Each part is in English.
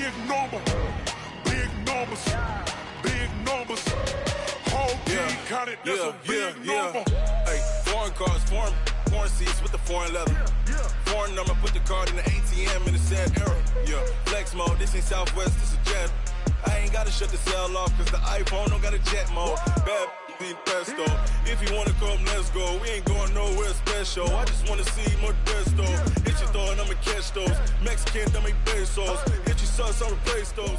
big number. Big numbers. Big numbers. Whole team counted, that's a big number. Hey, foreign cars, foreign seats with the foreign leather. Foreign number, put the card in the ATM in the sad era. Yeah, flex mode, this ain't Southwest, this is jet. I ain't gotta shut the cell off, cause the iPhone don't got a jet mode. Bad need pesto. If you wanna come, let's go. We ain't going nowhere special. I just wanna see more desto. Hit your throw and I'ma catch those. Mexican, don't make pesos. Hit your sauce, I'll replace those.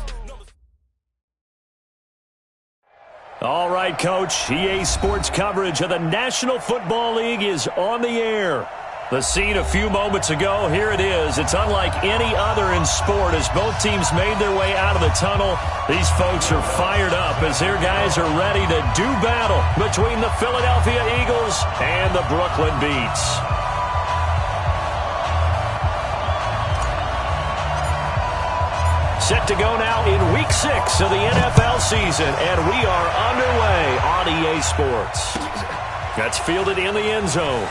All right, Coach. EA Sports coverage of the National Football League is on the air. The scene a few moments ago, here it is. It's unlike any other in sport as both teams made their way out of the tunnel. These folks are fired up as their guys are ready to do battle between the Philadelphia Eagles and the Brooklyn Beats. Set to go now in Week 6 of the NFL season, and we are underway on EA Sports. That's fielded in the end zone.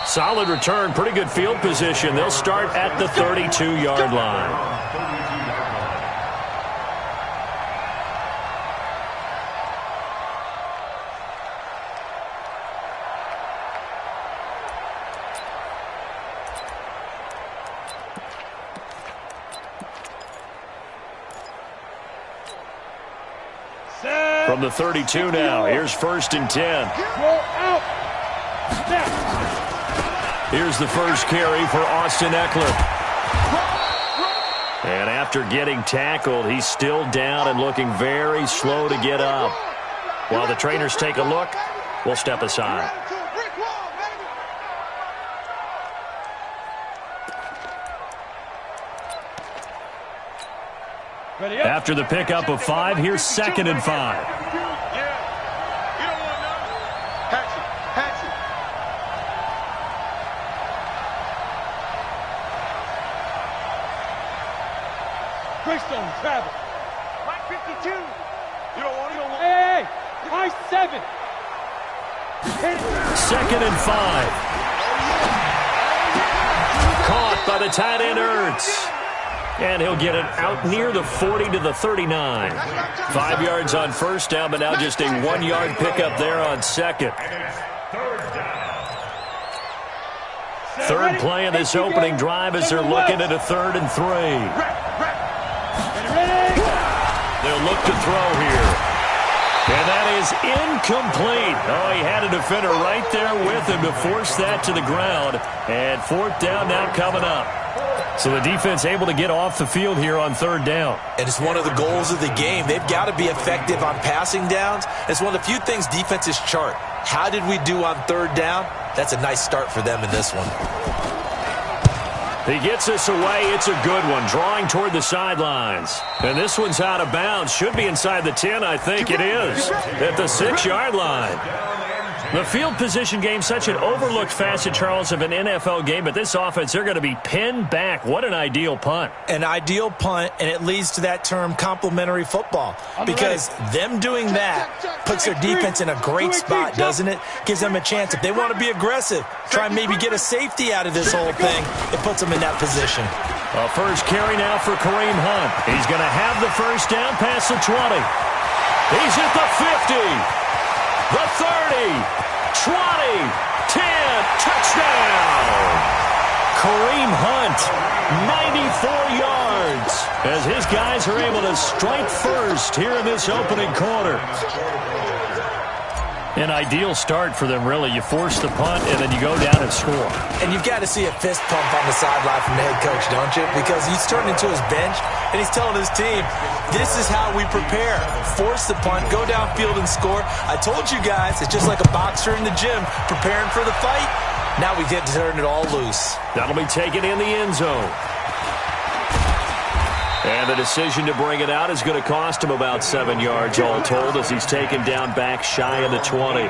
Solid return, pretty good field position. They'll start at the 32-yard line. From the 32 now, here's 1st and 10. Here's the first carry for Austin Eckler. And after getting tackled, he's still down and looking very slow to get up. While the trainers take a look, we'll step aside. After the pickup of 5, here's 2nd and 5. Travel. Mike 52. You don't want to. Hey, Mike 7. 2nd and 5. Caught by the tight end Ertz. And he'll get it out near the 40 to the 39. 5 yards on first down, but now just a 1-yard pickup there on 2nd. Third play of this opening drive as they're looking at a 3rd and 3. They'll look to throw here. And that is incomplete. Oh, he had a defender right there with him to force that to the ground. And 4th down now coming up. So the defense able to get off the field here on 3rd down. And it's one of the goals of the game. They've got to be effective on passing downs. It's one of the few things defenses chart. How did we do on 3rd down? That's a nice start for them in this one. He gets this away. It's a good one, drawing toward the sidelines. And this one's out of bounds. Should be inside the 10, I think it is, at the 6-yard line. The field position game, such an overlooked facet, Charles, of an NFL game, but this offense, they're going to be pinned back. What an ideal punt. An ideal punt, and it leads to that term complementary football, because them doing that puts their defense in a great spot, doesn't it? Gives them a chance. If they want to be aggressive, try and maybe get a safety out of this whole thing, it puts them in that position. A first carry now for Kareem Hunt. He's going to have the first down past the 20. He's at the 50. The 30, 20, 10, touchdown! Kareem Hunt, 94 yards, as his guys are able to strike first here in this opening quarter. An ideal start for them, really. You force the punt, and then you go down and score. And you've got to see a fist pump on the sideline from the head coach, don't you? Because he's turning to his bench, and he's telling his team, this is how we prepare. Force the punt, go downfield and score. I told you guys, it's just like a boxer in the gym preparing for the fight. Now we get to turn it all loose. That'll be taken in the end zone. And the decision to bring it out is going to cost him about 7 yards all told as he's taken down back shy of the 20.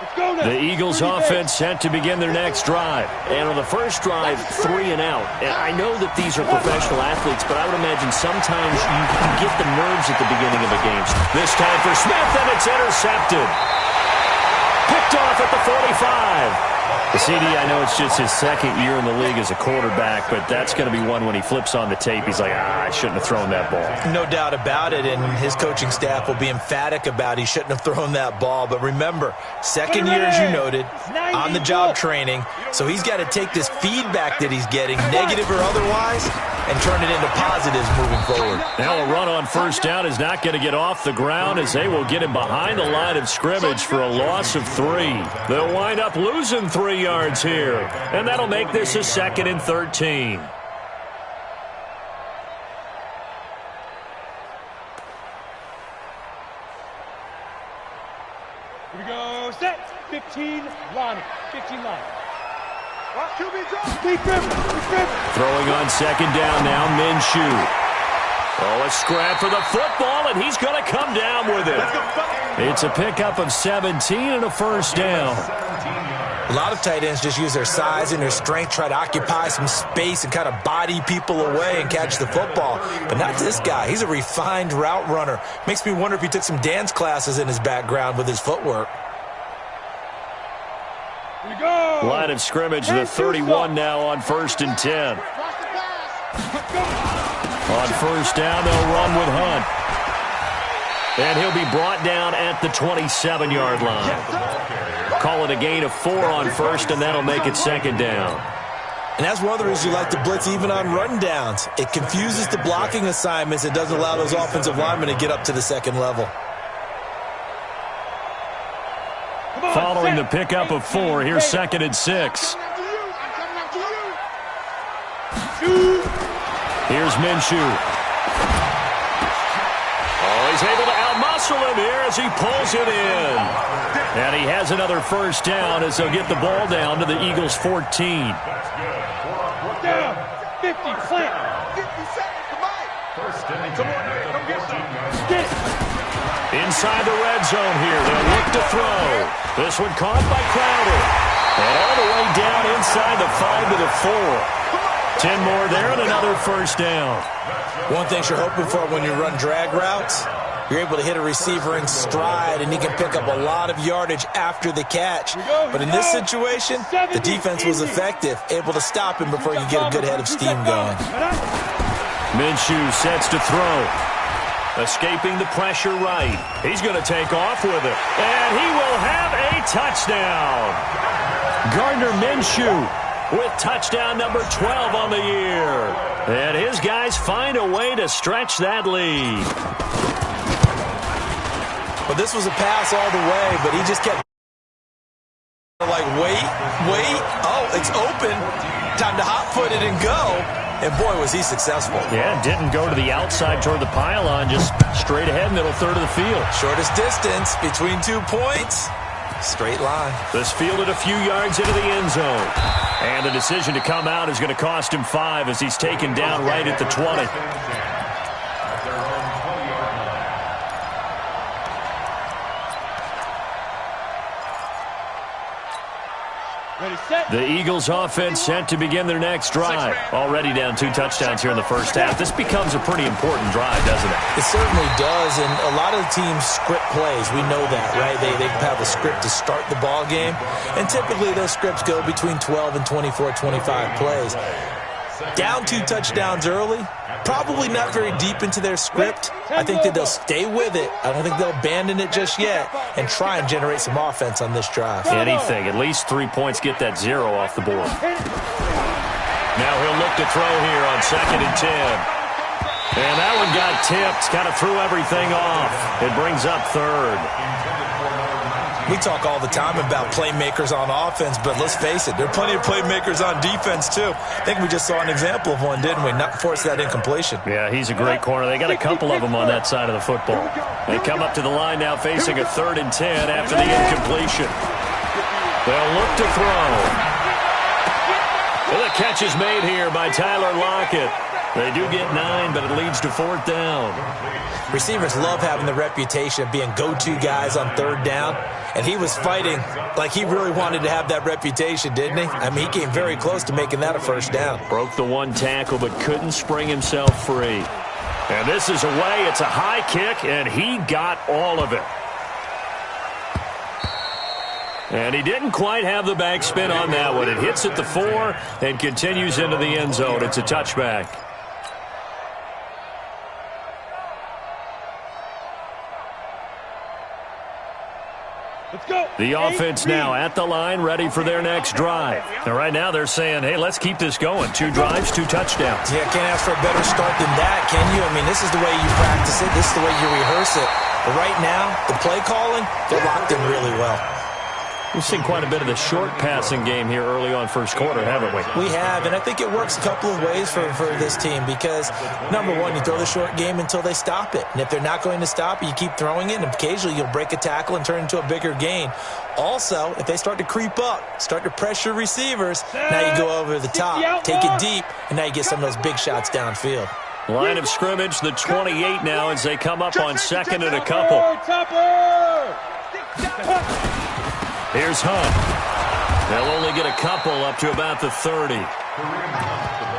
Let's The Eagles offense set to begin their next drive. And on the first drive, 3 and out. And I know that these are professional athletes, but I would imagine sometimes you get the nerves at the beginning of a game. This time for Smith, and it's intercepted. Picked off at the 45. The CD, I know it's just his second year in the league as a quarterback, but that's going to be one when he flips on the tape. He's like, I shouldn't have thrown that ball. No doubt about it, and his coaching staff will be emphatic about he shouldn't have thrown that ball. But remember, second year, as you noted, on-the-job training, so he's got to take this feedback that he's getting, negative or otherwise, and turn it into positives moving forward. Now a run on first down is not going to get off the ground as they will get him behind the line of scrimmage for a loss of 3. They'll wind up losing 3 yards here, and that'll make this a 2nd and 13. Here we go, set, 15, line, 15 line. Throwing on second down now, Minshew. Oh, a scrap for the football, and he's going to come down with it. It's a pickup of 17 and a first down. A lot of tight ends just use their size and their strength, try to occupy some space and kind of body people away and catch the football. But not this guy. He's a refined route runner. Makes me wonder if he took some dance classes in his background with his footwork. Here we go. Line of scrimmage, the 31 now on 1st and 10. On first down, they'll run with Hunt. And he'll be brought down at the 27-yard line. Call it a gain of 4 on first, and that'll make it 2nd down. And that's one of the reasons you like to blitz even on run downs. It confuses the blocking assignments. It doesn't allow those offensive linemen to get up to the second level. Following the pickup of 4, here's 2nd and 6. Here's Minshew. Oh, he's able to outmuscle him here as he pulls it in. And he has another first down as they'll get the ball down to the Eagles' 14. Down, 50, plant. 50 seconds to Mike. Come on, man, come get some. Get it. Inside the red zone here, they'll look to throw. This one caught by Crowder. And all the way down inside the 5 to the 4. 10 more there and another first down. One thing you're hoping for when you run drag routes, you're able to hit a receiver in stride, and he can pick up a lot of yardage after the catch. But in this situation, the defense was effective, able to stop him before you get a good head of steam going. Minshew sets to throw. Escaping the pressure right. He's going to take off with it. And he will have a touchdown. Gardner Minshew with touchdown number 12 on the year. And his guys find a way to stretch that lead. But this was a pass all the way, but he just kept like, wait. Oh, it's open. Time to hot-foot it and go. And, boy, was he successful. Yeah, didn't go to the outside toward the pylon, just straight ahead, middle third of the field. Shortest distance between 2 points. Straight line. This fielded a few yards into the end zone. And the decision to come out is going to cost him 5 as he's taken down right at the 20. The Eagles offense set to begin their next drive. Already down 2 touchdowns here in the first half. This becomes a pretty important drive, doesn't it? It certainly does, and a lot of the teams script plays. We know that, right? They have a script to start the ball game, and typically those scripts go between 12 and 24, 25 plays. Down 2 touchdowns early, probably not very deep into their script. I think that they'll stay with it. I don't think they'll abandon it just yet and try and generate some offense on this drive. Anything. At least 3 points, get that 0 off the board. Now he'll look to throw here on 2nd and 10. And that one got tipped, kind of threw everything off. It brings up 3rd. We talk all the time about playmakers on offense, but let's face it, there are plenty of playmakers on defense, too. I think we just saw an example of one, didn't we? Not force that incompletion. Yeah, he's a great corner. They got a couple of them on that side of the football. They come up to the line now facing a 3rd and 10 after the incompletion. They'll look to throw. Well, the catch is made here by Tyler Lockett. They do get 9, but it leads to 4th down. Receivers love having the reputation of being go-to guys on 3rd down. and he was fighting like he really wanted to have that reputation, didn't he? I mean, he came very close to making that a first down. Broke the one tackle, but couldn't spring himself free. And this is away. It's a high kick, and he got all of it. And he didn't quite have the backspin on that one. It hits at the 4 and continues into the end zone. It's a touchback. Let's go. The offense now at the line, ready for their next drive. And right now they're saying, hey, let's keep this going. 2 drives, 2 touchdowns. Yeah, can't ask for a better start than that, can you? I mean, this is the way you practice it. This is the way you rehearse it. But right now, the play calling, they're locked in really well. We've seen quite a bit of the short passing game here early on first quarter, haven't we? We have, and I think it works a couple of ways for this team because, number one, you throw the short game until they stop it. And if they're not going to stop it, you keep throwing it, and occasionally you'll break a tackle and turn it into a bigger gain. Also, if they start to creep up, start to pressure receivers, now you go over the top, take it deep, and now you get some of those big shots downfield. Line of scrimmage, the 28 now as they come up on second and a couple. Here's Hunt. They'll only get a couple up to about the 30.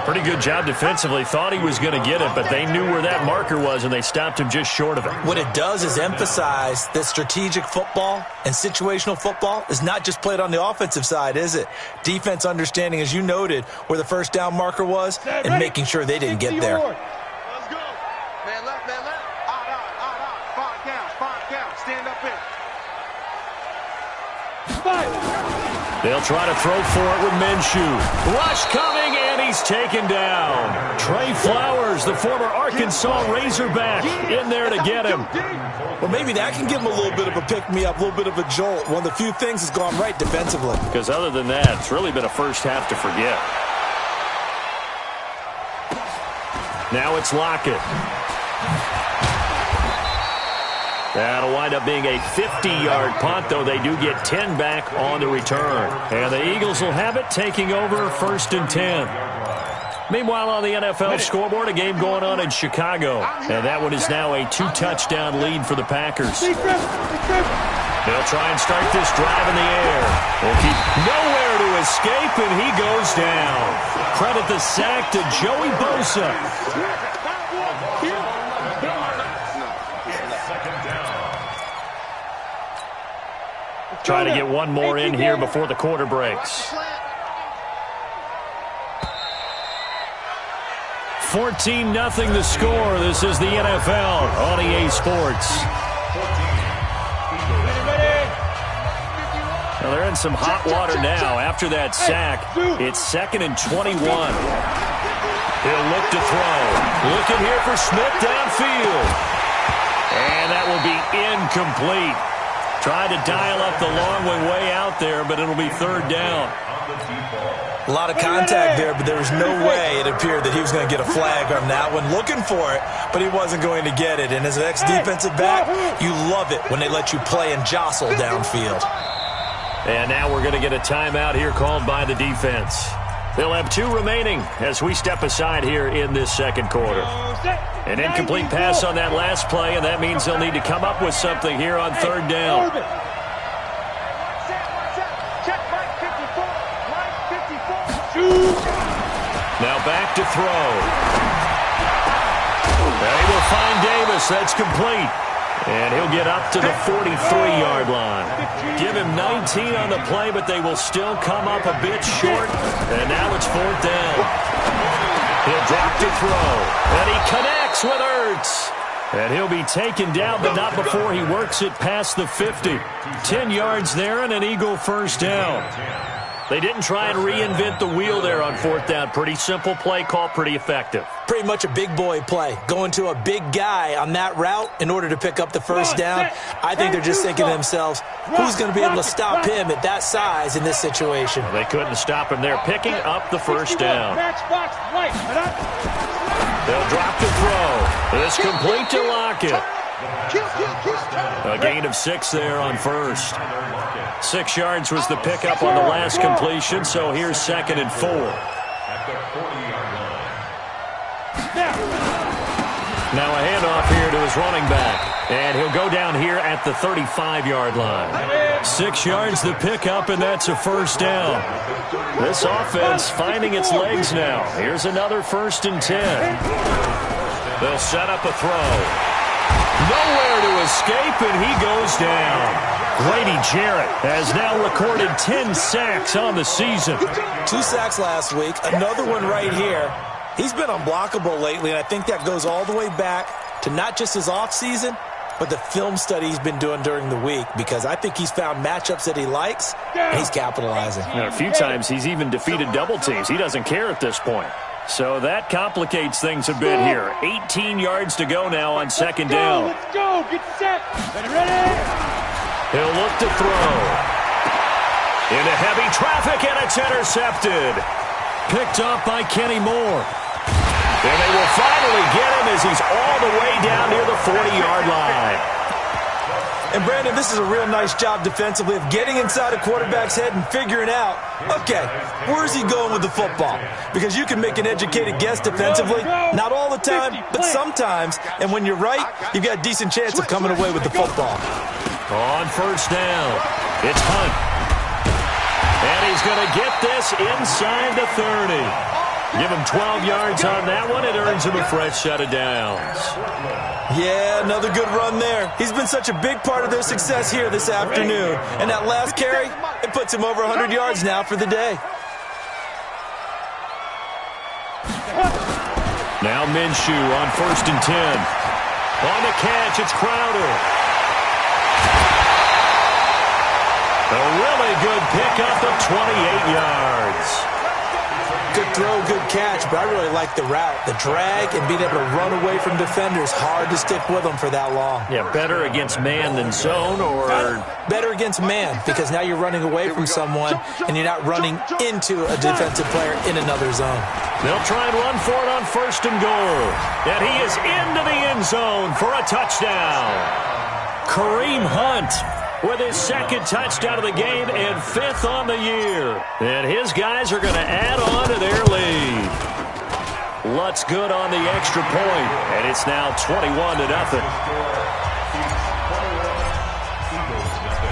Pretty good job defensively. Thought he was going to get it, but they knew where that marker was, and they stopped him just short of it. What it does is emphasize that strategic football and situational football is not just played on the offensive side, is it? Defense understanding, as you noted, where the first down marker was and making sure they didn't get there. Let's go. Man left, man left. Odd. 5 counts. Stand up in. They'll try to throw for it with Minshew. Rush coming, and he's taken down. Trey Flowers, the former Arkansas Razorback, in there to get him. Well, maybe that can give him a little bit of a pick-me-up, a little bit of a jolt. One of the few things that's gone right defensively. Because other than that, it's really been a first half to forget. Now it's Lockett. That'll wind up being a 50-yard punt, though they do get 10 back on the return. And the Eagles will have it, taking over 1st and 10. Meanwhile, on the NFL scoreboard, a game going on in Chicago. And that one is now a 2-touchdown lead for the Packers. They'll try and start this drive in the air. Will keep nowhere to escape, and he goes down. Credit the sack to Joey Bosa. Trying to get one more in here before the quarter breaks. 14-0 the score. This is the NFL on EA Sports. Well, they're in some hot water now. After that sack, it's 2nd and 21. He'll look to throw. Looking here for Smith downfield. And that will be incomplete. Tried to dial up the long way out there, but it'll be 3rd down. A lot of contact there, but there was no way it appeared that he was going to get a flag on that one. Looking for it, but he wasn't going to get it. And as an ex-defensive back, you love it when they let you play and jostle downfield. And now we're going to get a timeout here called by the defense. They'll have 2 remaining as we step aside here in this second quarter. An incomplete pass on that last play, and that means they'll need to come up with something here on 3rd down. Now back to throw. They will find Davis. That's complete. And he'll get up to the 43-yard line. Give him 19 on the play, but they will still come up a bit short. And now it's 4th down. He'll drop to throw. And he connects with Ertz. And he'll be taken down, but not before he works it past the 50. 10 yards there and an Eagle first down. They didn't try and reinvent the wheel there on 4th down. Pretty simple play call, pretty effective. Pretty much a big boy play. Going to a big guy on that route in order to pick up the first down. I think they're just thinking to themselves, who's going to be able to stop him at that size in this situation? Well, they couldn't stop him there, picking up the first down. They'll drop to throw. It's complete to Lockett. A gain of 6 there on first. 6 yards was the pickup on the last completion, so here's 2nd and 4. Now a handoff here to his running back. And he'll go down here at the 35-yard line. 6 yards the pickup, and that's a first down. This offense finding its legs now. Here's another 1st and 10. They'll set up a throw. Nowhere to escape, and he goes down. Grady Jarrett has now recorded 10 sacks on the season. 2 sacks last week, another one right here. He's been unblockable lately, and I think that goes all the way back to not just his offseason, but the film study he's been doing during the week, because I think he's found matchups that he likes, and he's capitalizing. And a few times he's even defeated double teams. He doesn't care at this point. So that complicates things a bit here. 18 yards to go now on 2nd down. Let's go. Get set. Ready. He'll look to throw. Into heavy traffic, and it's intercepted. Picked up by Kenny Moore. And they will finally get him as he's all the way down near the 40-yard line. And, Brandon, this is a real nice job defensively of getting inside a quarterback's head and figuring out, okay, where's he going with the football? Because you can make an educated guess defensively, not all the time, but sometimes. And when you're right, you've got a decent chance of coming away with the football. On 1st down, it's Hunt. And he's going to get this inside the 30. Give him 12 yards on that one. It earns him a fresh set of downs. Yeah, another good run there. He's been such a big part of their success here this afternoon. And that last carry, it puts him over 100 yards now for the day. Now Minshew on 1st and 10. On the catch, it's Crowder. A really good pickup of 28 yards. Good throw, good catch, but I really like the route. The drag and being able to run away from defenders. Hard to stick with them for that long. Yeah, better against man than zone, or? Better against man, because now you're running away from someone and you're not running into a defensive player in another zone. They'll try and run for it on 1st and goal. And he is into the end zone for a touchdown. Kareem Hunt with his 2nd touchdown of the game and 5th on the year. And his guys are going to add on to their lead. Lutz good on the extra point, and it's now 21-0.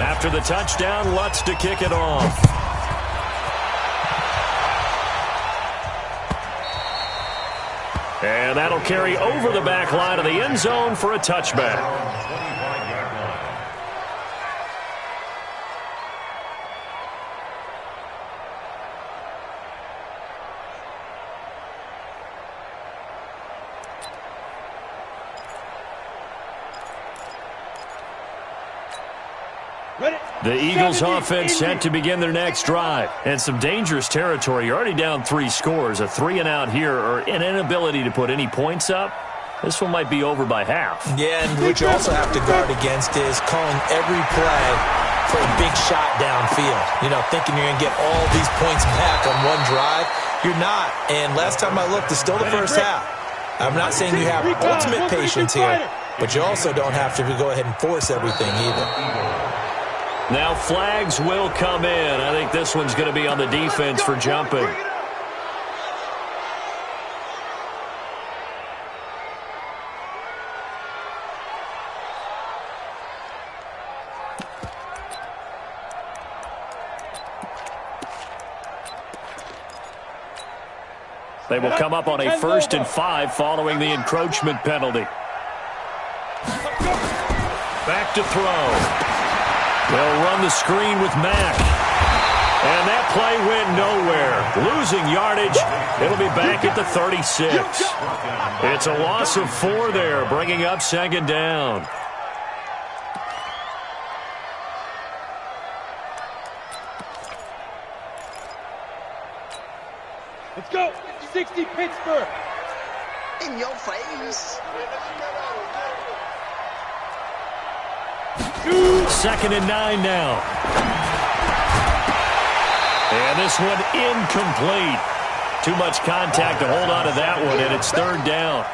After the touchdown, Lutz to kick it off. And that'll carry over the back line of the end zone for a touchback. The Eagles offense set to begin their next drive. And some dangerous territory. You're already down 3 scores. A 3-and-out here, or an inability to put any points up. This one might be over by half. Yeah, and what you also have to guard against is calling every play for a big shot downfield. You know, thinking you're going to get all these points back on one drive. You're not. And last time I looked, it's still the first half. I'm not saying you have ultimate patience here, but you also don't have to go ahead and force everything either. Now flags will come in. I think this one's going to be on the defense for jumping. They will come up on a 1st and 5 following the encroachment penalty. Back to throw. They'll run the screen with Mack. And that play went nowhere. Losing yardage. It'll be back at the 36. It's a loss of 4 there, bringing up 2nd down. Let's go. 60 Pittsburgh. In your face. 2nd and 9 now. And this one incomplete. Too much contact to hold on to that one, and it's 3rd down.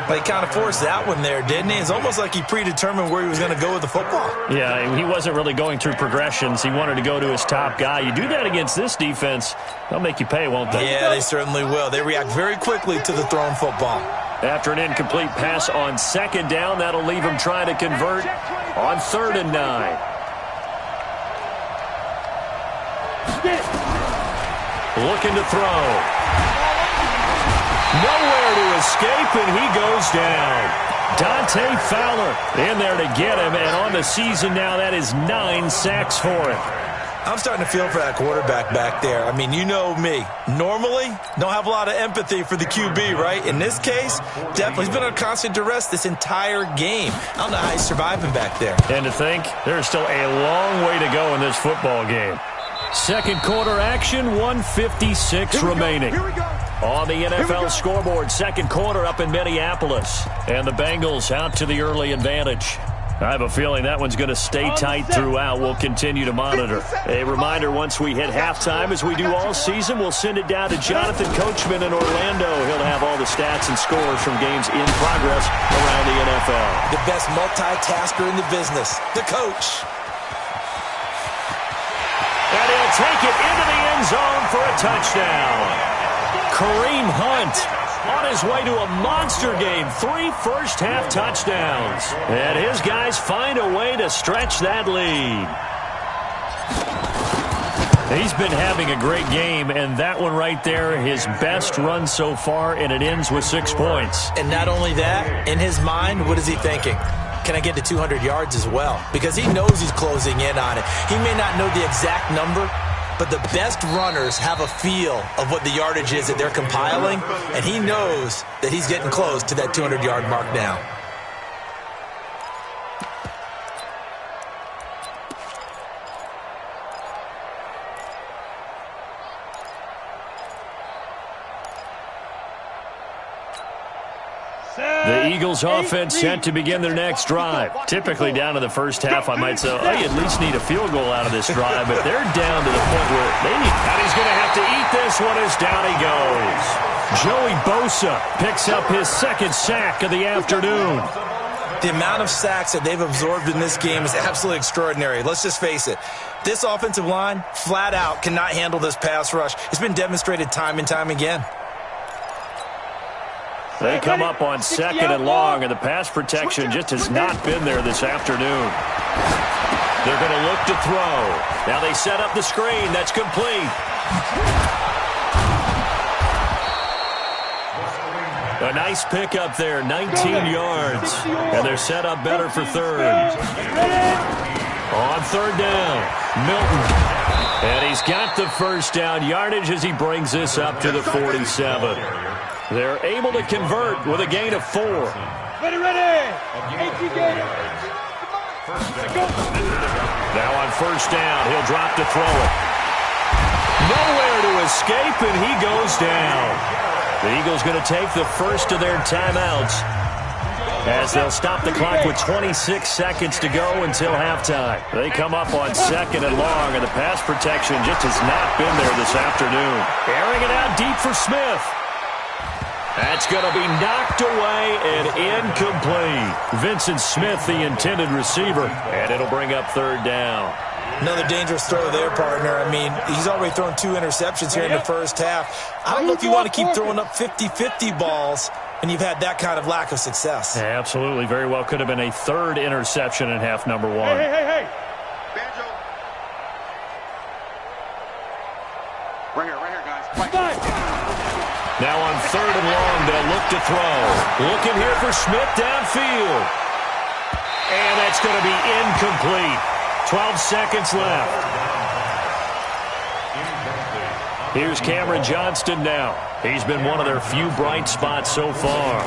But he kind of forced that one there, didn't he? It's almost like he predetermined where he was going to go with the football. Yeah, he wasn't really going through progressions. He wanted to go to his top guy. You do that against this defense, they'll make you pay, won't they? Yeah, they certainly will. They react very quickly to the thrown football. After an incomplete pass on second down, that'll leave him trying to convert on 3rd and 9. Looking to throw. Nowhere to escape, and he goes down. Dante Fowler in there to get him, and on the season now, that is 9 sacks for him. I'm starting to feel for that quarterback back there. I mean, you know me. Normally, don't have a lot of empathy for the QB, right? In this case, definitely. He's been under constant duress this entire game. I don't know how he's surviving back there. And to think, there's still a long way to go in this football game. Second quarter action, 1:56 remaining. On the NFL scoreboard, second quarter up in Minneapolis. And the Bengals out to the early advantage. I have a feeling that one's going to stay tight throughout. We'll continue to monitor. A reminder, once we hit halftime, as we do all season, we'll send it down to Jonathan Coachman in Orlando. He'll have all the stats and scores from games in progress around the NFL. The best multitasker in the business, the coach. And he'll take it into the end zone for a touchdown. Kareem Hunt on his way to a monster game. 3 first-half touchdowns. And his guys find a way to stretch that lead. He's been having a great game, and that one right there, his best run so far, and it ends with 6 points. And not only that, in his mind, what is he thinking? Can I get to 200 yards as well? Because he knows he's closing in on it. He may not know the exact number, but the best runners have a feel of what the yardage is that they're compiling, and he knows that he's getting close to that 200-yard mark now. The Eagles offense set to begin their next drive. Typically down to the first half, I might say, oh, you at least need a field goal out of this drive, but they're down to the point where they need, and he's going to have to eat this one as down he goes. Joey Bosa picks up his 2nd sack of the afternoon. The amount of sacks that they've absorbed in this game is absolutely extraordinary. Let's just face it. This offensive line, flat out, cannot handle this pass rush. It's been demonstrated time and time again. They come up on 2nd and long, and the pass protection just has not been there this afternoon. They're going to look to throw. Now they set up the screen. That's complete. A nice pickup there, 19 yards. And they're set up better for 3rd. On 3rd down, Milton. And he's got the first down yardage as he brings this up to the 47. They're able to convert with a gain of 4. Ready. Now on 1st down, he'll drop to throw it. Nowhere to escape, and he goes down. The Eagles going to take the first of their timeouts as they'll stop the clock with 26 seconds to go until halftime. They come up on 2nd and long, and the pass protection just has not been there this afternoon. Airing it out deep for Smith. That's going to be knocked away and incomplete. Vincent Smith, the intended receiver, and it'll bring up 3rd down. Another dangerous throw there, partner. I mean, he's already thrown 2 interceptions here in the first half. I don't know if you want to keep throwing up 50-50 balls and you've had that kind of lack of success. Yeah, absolutely. Very well could have been a 3rd interception in half number 1. Hey. Banjo. Right here, guys. Now on 3rd and long, they'll look to throw. Looking here for Smith downfield. And that's going to be incomplete. 12 seconds left. Here's Cameron Johnston now. He's been one of their few bright spots so far.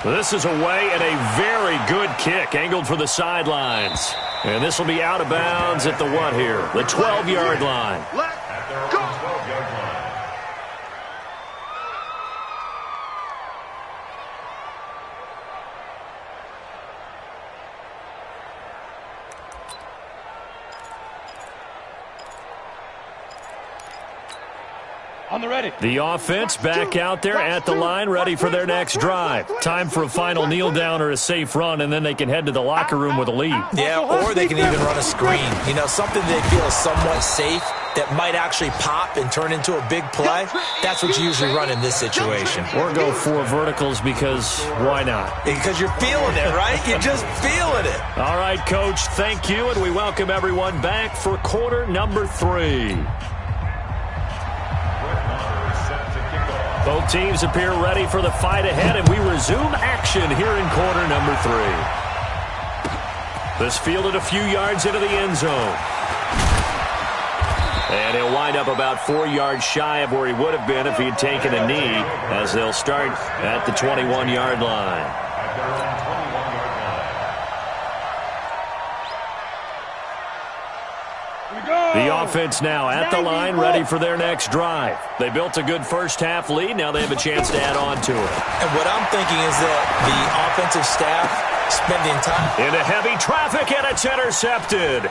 This is away and a very good kick angled for the sidelines. And this will be out of bounds at the what here? The 12-yard line. Let's go. On the ready. The offense back out there at the line, ready for their next drive. Time for a final kneel down or a safe run, and then they can head to the locker room with a lead. Yeah, or they can even run a screen. You know, something they feel is somewhat safe that might actually pop and turn into a big play, that's what you usually run in this situation. Or go 4 verticals because why not? Because you're feeling it, right? You're just feeling it. All right, Coach, thank you, and we welcome everyone back for quarter number 3. Both teams appear ready for the fight ahead, and we resume action here in quarter number 3. This fielded a few yards into the end zone. And he'll wind up about 4 yards shy of where he would have been if he had taken a knee, as they'll start at the 21-yard line. The offense now at the line, ready for their next drive. They built a good first-half lead. Now they have a chance to add on to it. And what I'm thinking is that the offensive staff spending time into heavy traffic, and it's intercepted.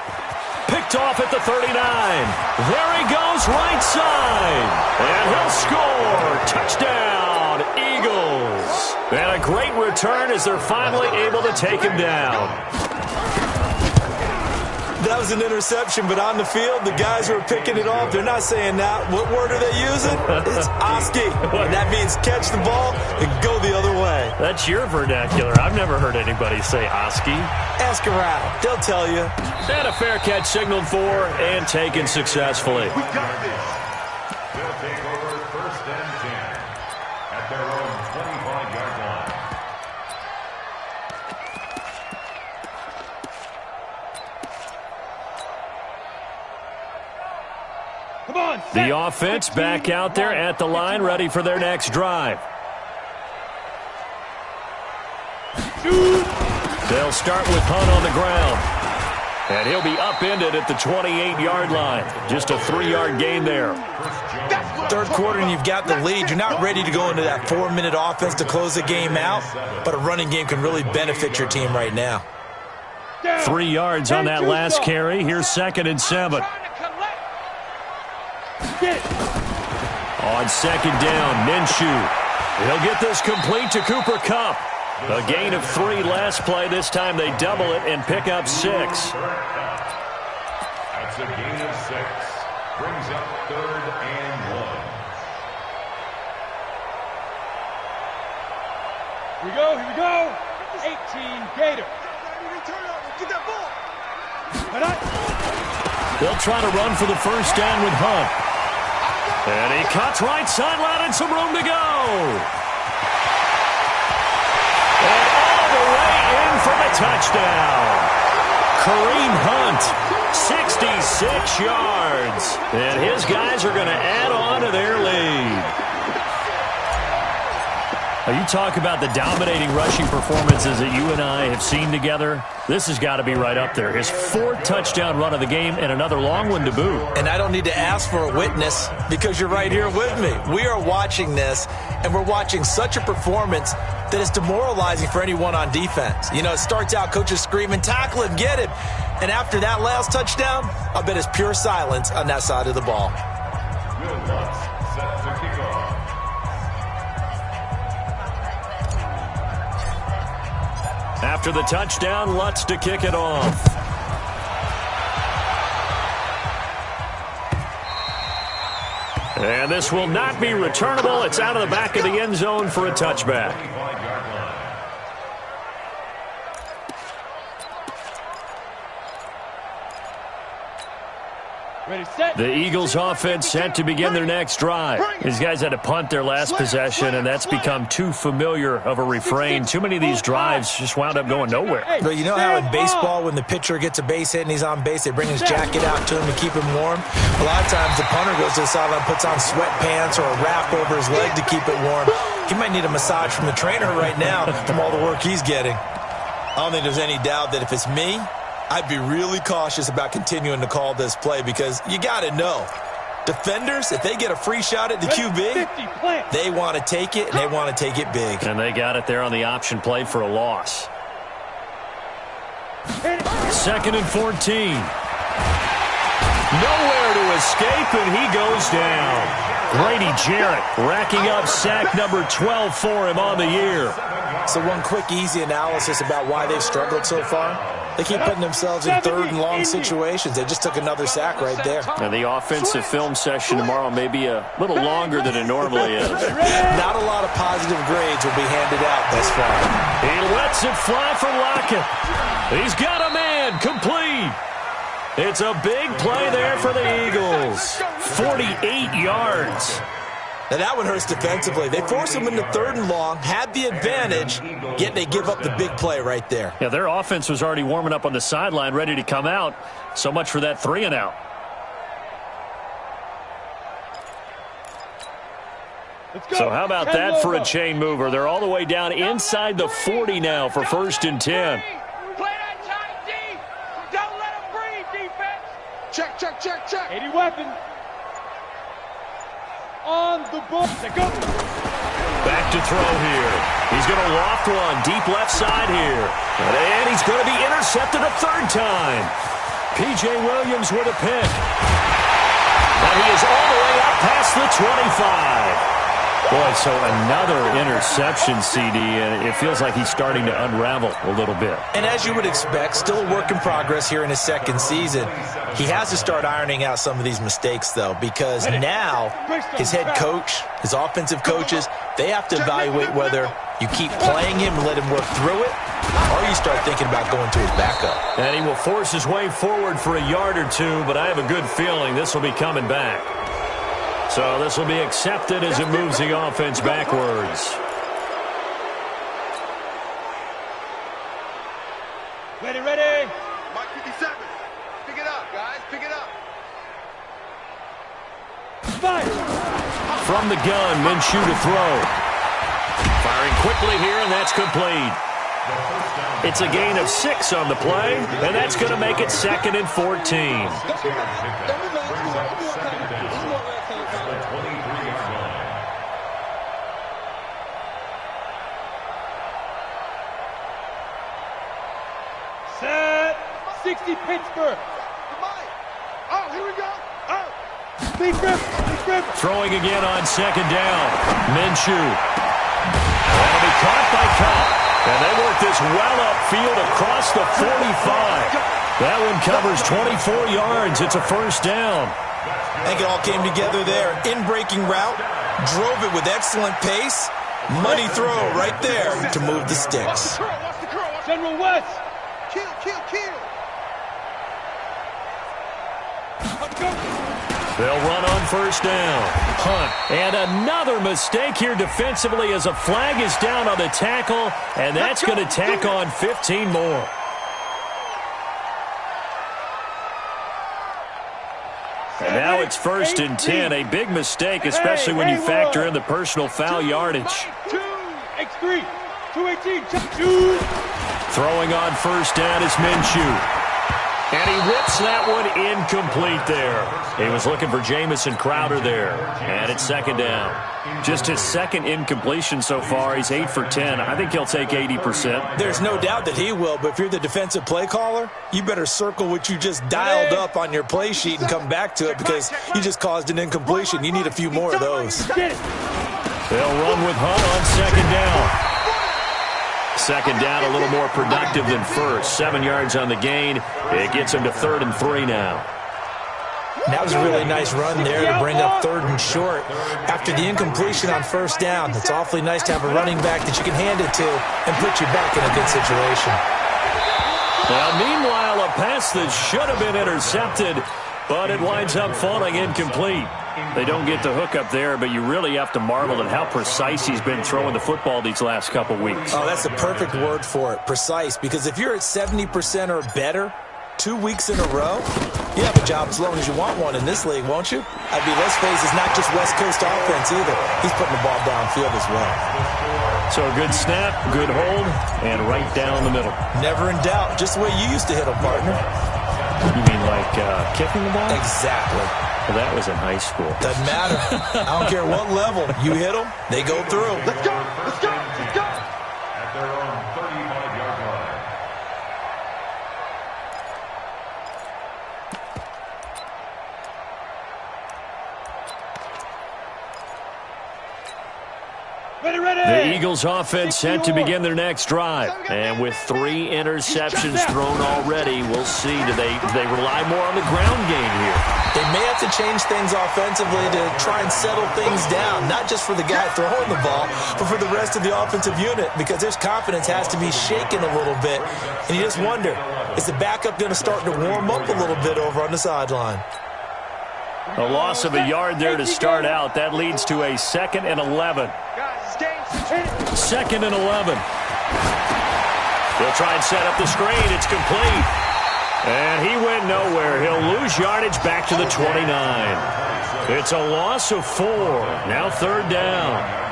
Picked off at the 39. There he goes, right side. And he'll score. Touchdown, Eagles. And a great return as they're finally able to take him down. That was an interception, but on the field, the guys who are picking it off, they're not saying that. What word are they using? It's Oski. And that means catch the ball and go the other way. That's your vernacular. I've never heard anybody say Oski. Ask around. They'll tell you. And a fair catch signaled for and taken successfully. We got this. They'll take over first and 10 at their own 25-yard line. The offense back out there at the line, ready for their next drive. They'll start with Hunt on the ground. And he'll be upended at the 28-yard line. Just a 3-yard gain there. Third quarter and you've got the lead. You're not ready to go into that 4-minute offense to close the game out, but a running game can really benefit your team right now. 3 yards on that last carry. Here's 2nd and 7. On 2nd down, Minshew. He'll get this complete to Cooper Kupp. A gain of 3 last play. This time they double it and pick up 6. That's a gain of 6. Brings up 3rd and 1. Here we go. 18 Gator. Get that ball. They'll try to run for the first down with Hunt. And he cuts right sideline and some room to go. And all the way in for the touchdown. Kareem Hunt, 66 yards. And his guys are going to add on to their lead. You talk about the dominating rushing performances that you and I have seen together. This has got to be right up there. His 4th touchdown run of the game and another long one to boot. And I don't need to ask for a witness because you're right here with me. We are watching this, and we're watching such a performance that is demoralizing for anyone on defense. You know, it starts out coaches screaming, tackle him, get him. And after that last touchdown, I bet it's pure silence on that side of the ball. Will Lutz set to kick off. After the touchdown, Lutz to kick it off. And this will not be returnable. It's out of the back of the end zone for a touchback. The Eagles offense set to begin their next drive. These guys had to punt their last possession, and that's become too familiar of a refrain. Too many of these drives just wound up going nowhere. But you know how in baseball, when the pitcher gets a base hit and he's on base, they bring his jacket out to him to keep him warm? A lot of times the punter goes to the sideline, puts on sweatpants or a wrap over his leg to keep it warm. He might need a massage from the trainer right now from all the work he's getting. I don't think there's any doubt that if it's me, I'd be really cautious about continuing to call this play because you got to know, defenders, if they get a free shot at the QB, they want to take it, and they want to take it big. And they got it there on the option play for a loss. 2nd and 14. Nowhere to escape, and he goes down. Grady Jarrett racking up sack number 12 for him on the year. So one quick, easy analysis about why they've struggled so far. They keep putting themselves in third and long situations. They just took another sack right there. Now, the offensive film session tomorrow may be a little longer than it normally is. Not a lot of positive grades will be handed out thus far. He lets it fly from Lockett. He's got a man, complete. It's a big play there for the Eagles. 48 yards. Now that one hurts defensively. They force him into third and long, had the advantage, yet they give up the big play right there. Yeah, their offense was already warming up on the sideline, ready to come out. So much for that 3 and out. So how about that for a chain mover? They're all the way down inside the 40 now for 1st and 10. Play that tight D. Don't let him breathe, defense. Check, check, check, check. 80 weapon. On the ball. Go. Back to throw here. He's going to loft one deep left side here. And he's going to be intercepted a 3rd time. P.J. Williams with a pick. And he is all the way up past the 25. Boy, so another interception, CD, and it feels like he's starting to unravel a little bit. And as you would expect, still a work in progress here in his 2nd season. He has to start ironing out some of these mistakes, though, because now his head coach, his offensive coaches, they have to evaluate whether you keep playing him and let him work through it, or you start thinking about going to his backup. And he will force his way forward for a yard or two, but I have a good feeling this will be coming back. So this will be accepted as it moves the offense backwards. Ready, ready. Mike 57. Pick it up, guys. Pick it up. Fire. From the gun, Minshew to throw. Firing quickly here, and that's complete. It's a gain of 6 on the play, and that's going to make it 2nd and 14. Set. 60 Pittsburgh. Oh, here we go. Oh. Big rip. Throwing again on 2nd down. Minshew. That'll be caught by Cup. And they work this well upfield across the 45. That one covers 24 yards. It's a 1st down. I think it all came together there. In-breaking route, drove it with excellent pace. Money throw right there to move the sticks. Watch the curl. General West. Kill. They'll run on 1st down. Hunt. And another mistake here defensively as a flag is down on the tackle, and that's going to tack on 15 more. And now it's 1st and 10. A big mistake, especially when you factor in the personal foul yardage. 2, X3, 218, 2. Throwing on 1st down is Minshew. And he rips that one incomplete there. He was looking for Jamison Crowder there. And it's 2nd down. Just his 2nd incompletion so far. He's 8 for 10. I think he'll take 80%. There's no doubt that he will, but if you're the defensive play caller, you better circle what you just dialed up on your play sheet and come back to it because you just caused an incompletion. You need a few more of those. They'll run with Hunt on 2nd down. 2nd down, a little more productive than 1st. 7 yards on the gain. It gets him to 3rd and 3 now. That was a really nice run there to bring up 3rd and short. After the incompletion on 1st down, it's awfully nice to have a running back that you can hand it to and put you back in a good situation. Now, meanwhile, a pass that should have been intercepted, but it winds up falling incomplete. They don't get the hook up there, but you really have to marvel at how precise he's been throwing the football these last couple weeks. Oh, that's a perfect word for it, precise, because if you're at 70% or better 2 weeks in a row, you have a job as long as you want one in this league, won't you? I'd be less phased. It's not just West Coast offense either. He's putting the ball downfield as well. So a good snap, good hold, and right down the middle. Never in doubt. Just the way you used to hit them, partner. You mean like kicking the ball? Exactly. Well, that was in high school. Doesn't matter. I don't care what level. You hit them, they go through. Let's go. At their own 35-yard line. Ready. The Eagles offense set to begin their next drive. And with 3 interceptions thrown already, we'll see. Do they rely more on the ground game here? They may have to change things offensively to try and settle things down, not just for the guy throwing the ball, but for the rest of the offensive unit, because his confidence has to be shaken a little bit. And you just wonder, is the backup going to start to warm up a little bit over on the sideline? A loss of a yard there to start out. That leads to a 2nd and 11. 2nd and 11. They'll try and set up the screen. It's complete. And he went nowhere. He'll lose yardage back to the 29. It's a loss of 4. Now 3rd down.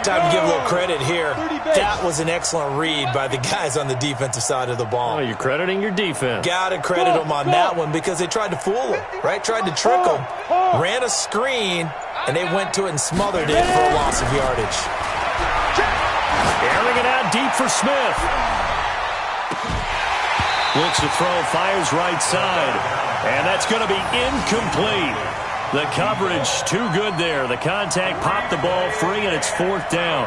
Time to give a little credit here. That was an excellent read by the guys on the defensive side of the ball. Oh, you're crediting your defense. Got to credit them on that one because they tried to fool him, right? Tried to trick him, ran a screen, and they went to it and smothered it for a loss of yardage. Airing it out deep for Smith. Looks to throw, fires right side. And that's going to be incomplete. The coverage too good there. The contact popped the ball free, and it's 4th down.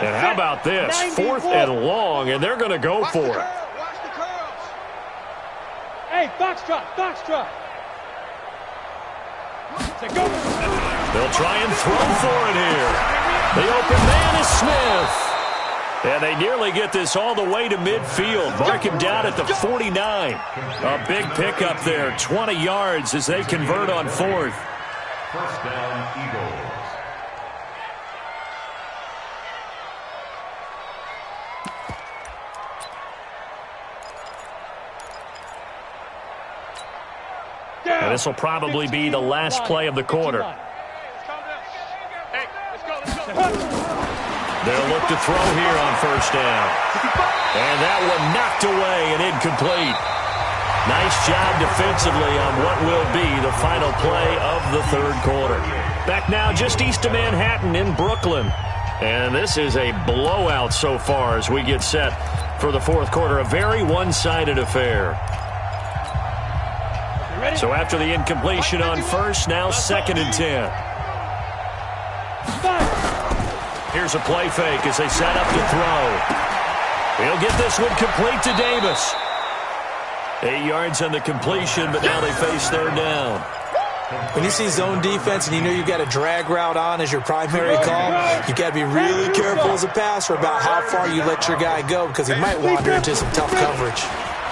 And how about this? 4th and long, and they're going to go for it. Hey, foxtrot, foxtrot. They'll try and throw for it here. The open man is Smith. And they nearly get this all the way to midfield. Mark him down at the 49. A big pickup there, 20 yards as they convert on 4th. 1st down, Eagles. And this will probably be the last play of the quarter. They'll look to throw here on 1st down. And that one knocked away and incomplete. Nice job defensively on what will be the final play of the 3rd quarter. Back now just east of Manhattan in Brooklyn. And this is a blowout so far as we get set for the 4th quarter. A very one-sided affair. So after the incompletion on 1st, now 2nd and 10. Here's a play fake as they set up to throw. He'll get this one complete to Davis. 8 yards on the completion, but now they face 3rd down. When you see zone defense and you know you've got a drag route on as your primary call, you've got to be really careful as a passer about how far you let your guy go because he might wander into some tough coverage.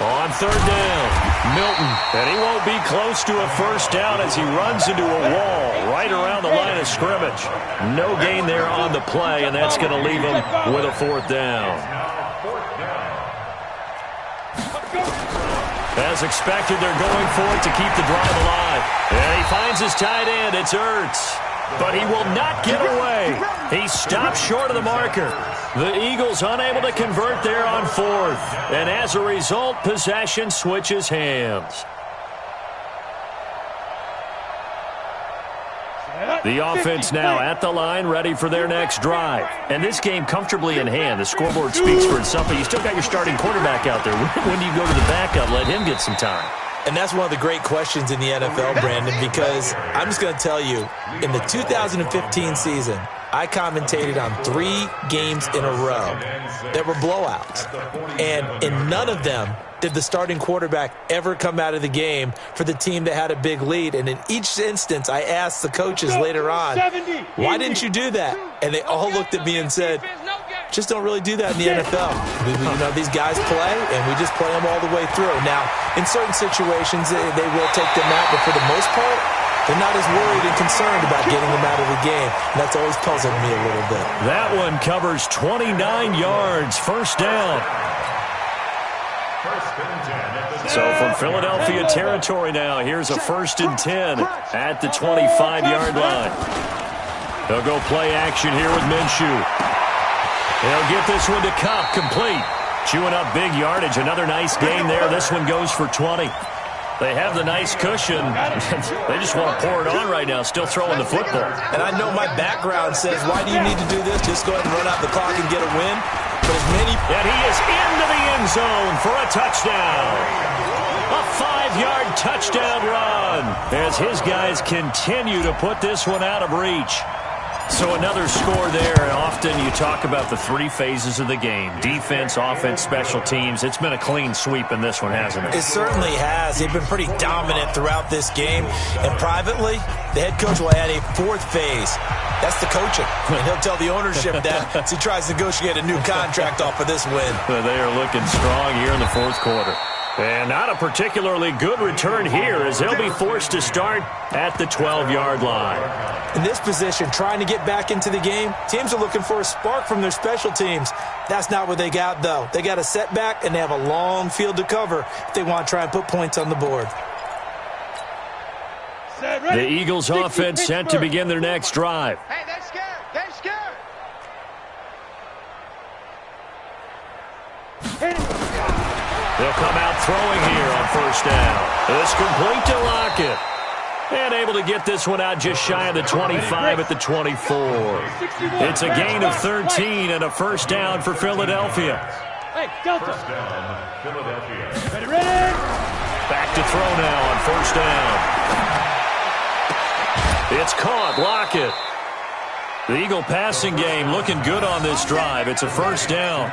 On 3rd down, Milton, and he won't be close to a 1st down as he runs into a wall right around the line of scrimmage. No gain there on the play, and that's going to leave him with a 4th down. As expected, they're going for it to keep the drive alive. And he finds his tight end. It's Ertz. But he will not get away. He stops short of the marker. The Eagles unable to convert there on 4th. And as a result, possession switches hands. The offense now at the line, ready for their next drive. And this game comfortably in hand. The scoreboard speaks for itself, but you still got your starting quarterback out there. When do you go to the backup? Let him get some time. And that's one of the great questions in the NFL, Brandon, because I'm just going to tell you, in the 2015 season, I commentated on 3 games in a row that were blowouts. And in none of them did the starting quarterback ever come out of the game for the team that had a big lead. And in each instance, I asked the coaches later on, why didn't you do that? And they all looked at me and said, just don't really do that in the NFL. You know, these guys play, and we just play them all the way through. Now, in certain situations, they will take them out, but for the most part, they're not as worried and concerned about getting them out of the game. And that's always puzzled me a little bit. That one covers 29 yards, 1st down. So from Philadelphia territory now, here's a 1st and 10 at the 25-yard line. They'll go play action here with Minshew. They'll get this one to Cup, complete. Chewing up big yardage, another nice gain there. This one goes for 20. They have the nice cushion. They just want to pour it on right now, still throwing the football. And I know my background says, why do you need to do this? Just go ahead and run out the clock and get a win. But as many... And he is into the end zone for a touchdown. A 5-yard touchdown run as his guys continue to put this one out of reach. So another score there, and often you talk about the three phases of the game. Defense, offense, special teams. It's been a clean sweep in this one, hasn't it? It certainly has. They've been pretty dominant throughout this game. And privately, the head coach will add a fourth phase. That's the coaching. And he'll tell the ownership that as he tries to negotiate a new contract off of this win. They are looking strong here in the fourth quarter. And not a particularly good return here as they'll be forced to start at the 12-yard line. In this position, trying to get back into the game, teams are looking for a spark from their special teams. That's not what they got, though. They got a setback, and they have a long field to cover if they want to try and put points on the board. The Eagles offense set to begin their next drive. Hey, they're scared. They're scared. They'll come out throwing here on first down. It's complete to Lockett. And able to get this one out just shy of the 25 at the 24. It's a gain of 13 and a first down for Philadelphia. Hey, Delta. First down, Philadelphia. Ready, ready. Back to throw now on first down. It's caught. Lockett. The Eagle passing game looking good on this drive. It's a first down.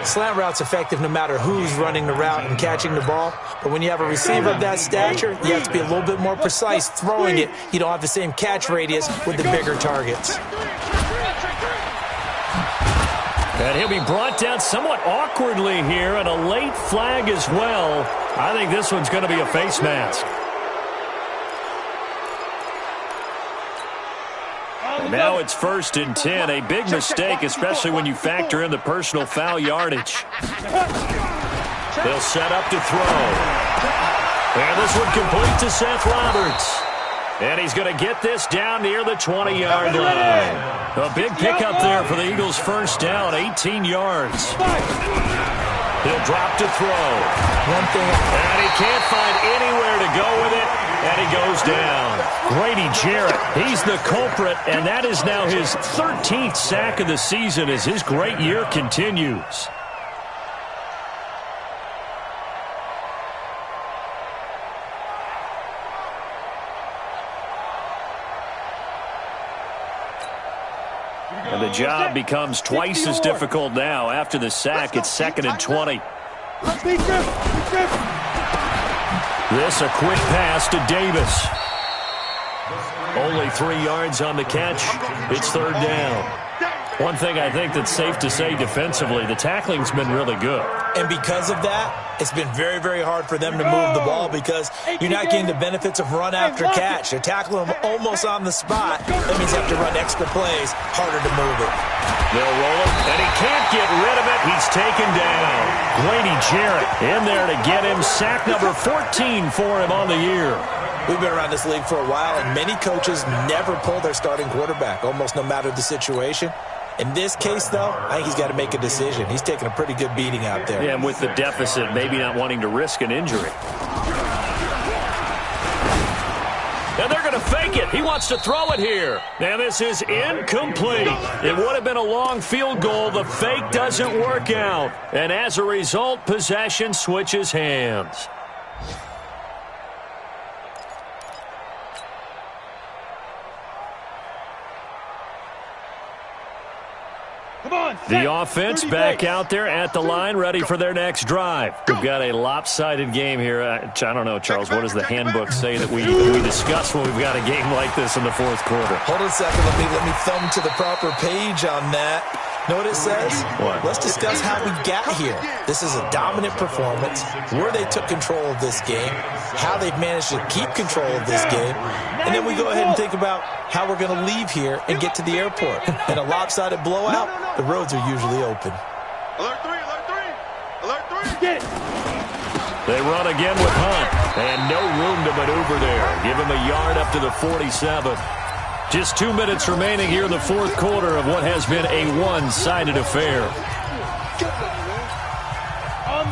Slant route's effective no matter who's running the route and catching the ball. But when you have a receiver of that stature, you have to be a little bit more precise throwing it. You don't have the same catch radius with the bigger targets. And he'll be brought down somewhat awkwardly here, and a late flag as well. I think this one's going to be a face mask. And now it's 1st and 10. A big mistake, especially when you factor in the personal foul yardage. They'll set up to throw. And this one complete to Seth Roberts. And he's going to get this down near the 20-yard line. A big pickup there for the Eagles' first down, 18 yards. He'll drop to throw. And he can't find anywhere to go with it, and he goes down. Grady Jarrett, he's the culprit, and that is now his 13th sack of the season as his great year continues. And the job becomes twice as difficult now. After the sack, it's 2nd and 20. This a quick pass to Davis. Only 3 yards on the catch. It's 3rd down. One thing I think that's safe to say defensively, the tackling's been really good. And because of that, it's been very, very hard for them to move the ball because you're not getting the benefits of run after catch. They're tackling them almost on the spot. That means you have to run extra plays, harder to move it. They'll roll it, and he can't get rid of it. He's taken down. Grady Jarrett in there to get him. Sack number 14 for him on the year. We've been around this league for a while, and many coaches never pull their starting quarterback, almost no matter the situation. In this case, though, I think he's got to make a decision. He's taking a pretty good beating out there. Yeah, and with the deficit, maybe not wanting to risk an injury. And they're going to fake it. He wants to throw it here. And this is incomplete. It would have been a long field goal. The fake doesn't work out. And as a result, possession switches hands. The offense back out there at the line, ready for their next drive. We've got a lopsided game here. I don't know, Charles, what does the handbook say that we discuss when we've got a game like this in the fourth quarter? Hold on a second. Let me thumb to the proper page on that. Know what it says? What? Let's discuss how we got here. This is a dominant performance, where they took control of this game, how they've managed to keep control of this game, and then we go ahead and think about how we're going to leave here and get to the airport. In a lopsided blowout, the roads are usually open. Alert 3, alert 3, alert 3. They run again with Hunt, and no room to maneuver there. Give him a yard up to the 47. Just 2 minutes remaining here in the fourth quarter of what has been a one-sided affair.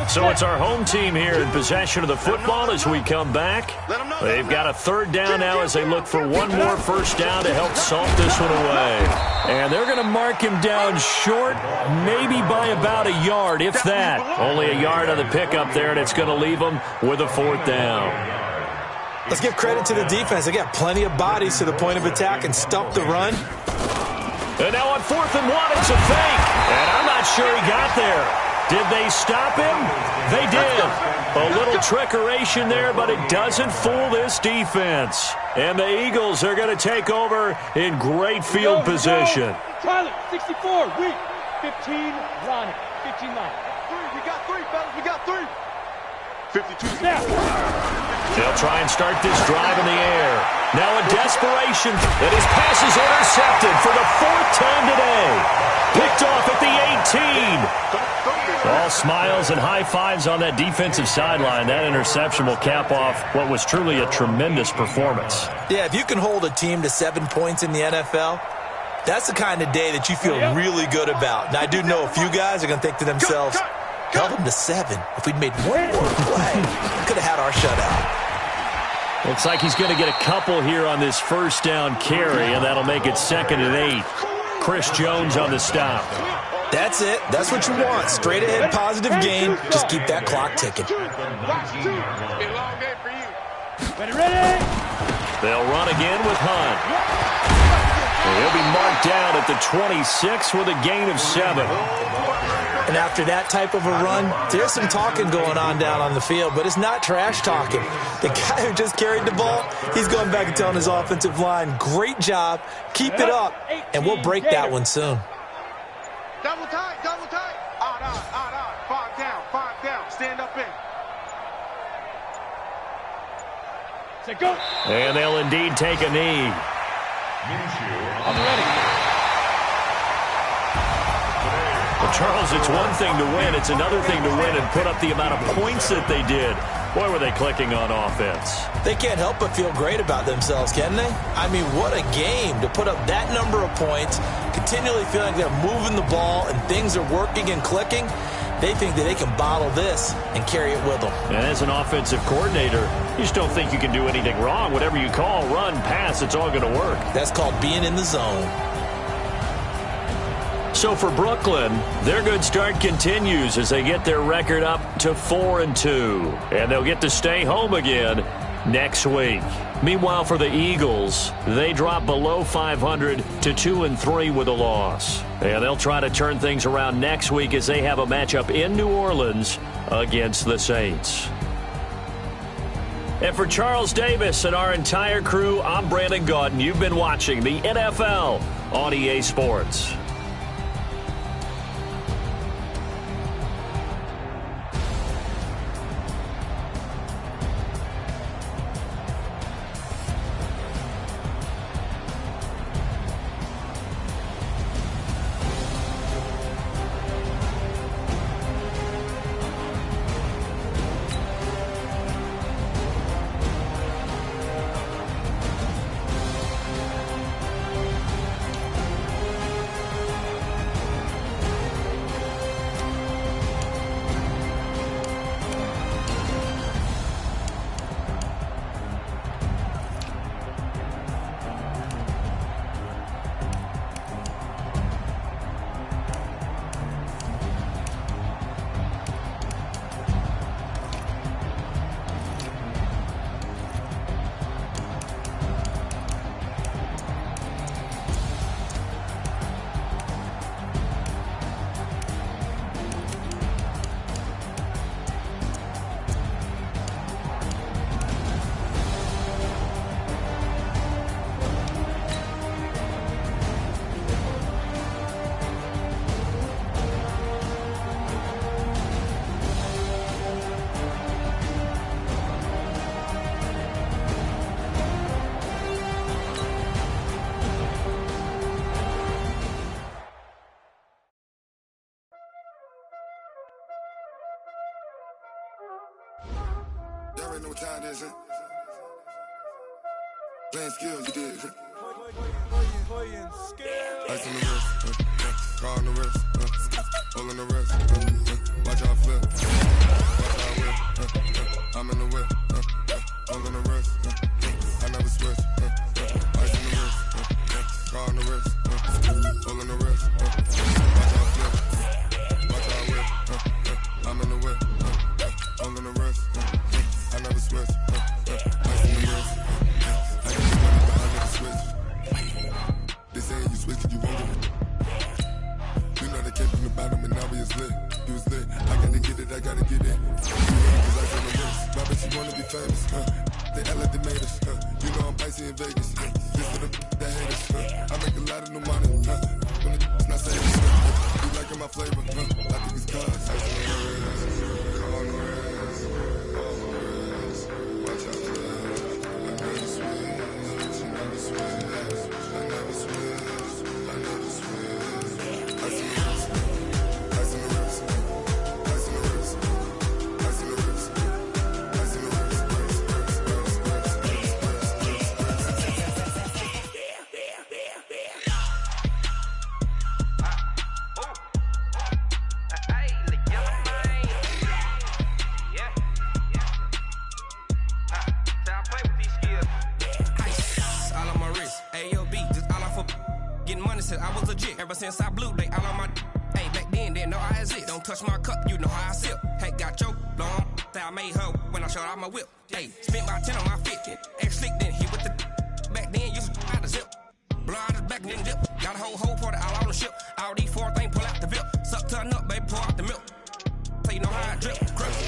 So it's our home team here in possession of the football as we come back. They've got a third down now as they look for one more first down to help salt this one away. And they're going to mark him down short, maybe by about a yard, if that. Only a yard on the pickup there, and it's going to leave them with a fourth down. Let's give credit to the defense. They got plenty of bodies to the point of attack and stump the run. And now on 4th and 1, it's a fake. And I'm not sure he got there. Did they stop him? They did. A little trickeration there, but it doesn't fool this defense. And the Eagles are going to take over in great field position. Tyler, 64, weak. 15, Ronnie, 15 line. We got 3, fellas. We got 3. 52. Snap. They'll try and start this drive in the air. Now a desperation, and his pass is intercepted for the 4th time today. Picked off at the 18. All smiles and high fives on that defensive sideline. That interception will cap off what was truly a tremendous performance. Yeah, if you can hold a team to 7 points in the NFL, that's the kind of day that you feel really good about. And I do know a few guys are going to think to themselves, held them to 7. If we'd made one more play, we could have had our shutout. Looks like he's going to get a couple here on this first down carry, and that'll make it 2nd and 8. Chris Jones on the stop. That's it. That's what you want. Straight ahead, positive gain. Just keep that clock ticking. Ready. They'll run again with Hunt. He'll be marked down at the 26 with a gain of 7. And after that type of a run, there's some talking going on down on the field, but it's not trash talking. The guy who just carried the ball, he's going back and telling his offensive line, great job, keep it up, and we'll break that one soon. Double tight, double tight. Odd. 5 down. Stand up in. Say go. And they'll indeed take a knee. I'm ready. Well, Charles, it's one thing to win. It's another thing to win and put up the amount of points that they did. Boy, were they clicking on offense. They can't help but feel great about themselves, can they? I mean, what a game to put up that number of points, continually feeling like they're moving the ball and things are working and clicking. They think that they can bottle this and carry it with them. And as an offensive coordinator, you just don't think you can do anything wrong. Whatever you call, run, pass, it's all going to work. That's called being in the zone. So for Brooklyn, their good start continues as they get their record up to 4-2. And they'll get to stay home again next week. Meanwhile, for the Eagles, they drop below 500 to 2-3 with a loss. And they'll try to turn things around next week as they have a matchup in New Orleans against the Saints. And for Charles Davis and our entire crew, I'm Brandon Gaudin. You've been watching the NFL on EA Sports. Y'all already know what time it is, huh? Playing skills, you did, huh? Playing skills. Ice on the wrist, car on the wrist, all in the wrist. Watch how I flip. Watch how I whip. I'm in the whip. All in the wrist. I never switch. Ice in the wrist. Car on the wrist. All in the wrist. Watch how I flip. Watch how I whip. I'm in the whip. All in the wrist. I never switch. Ice in the wrist. I get the money, but I never switch. They saying you switch, you won't get it. You know they came from the bottom and now we is lit. You was lit. I gotta get it, I gotta get it. You hate cause I got the wrist. My bitch, she wanna be famous. They act like they made us. You know I'm icy in Vegas. This for the that hate us. I make a lot of new money. When it's not saying this. You liking my flavor. I think it's cause. Ice on the wrist. On the wrist. On the wrist. Watch out for that. I never switch. She never switch. I never switch. I never switch. Ice on the wrist. Ice on the wrist. Ice on the wrist. Ice on the wrist. Ice on the wrist. I was legit ever since I blew they all on my hey back then didn't know I exist. Don't touch my cup, you know how I sip. Hey, got your long that I made her when I showed out my whip. Hey, spent about 10 on my fit. Ex slick then hit with the back then used to out the zip. Blow out his back then dip. Got a whole party all on the ship. All these four things pull out the VIP. Suck turn up, baby, pour out the milk. So you know how I drip. Crush.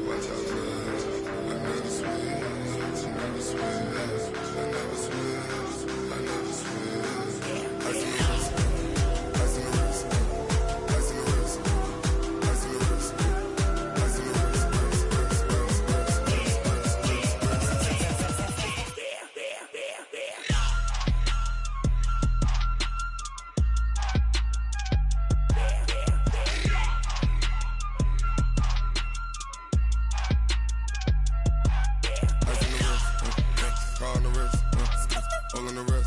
Watch out for that. I never switch. She never switch. I never switch. I never switch. Ice in the wrist. Ice in the wrist. Ice in the wrist. Ice in the wrist. Ice in the wrist. Car on the wrist, all in the wrist.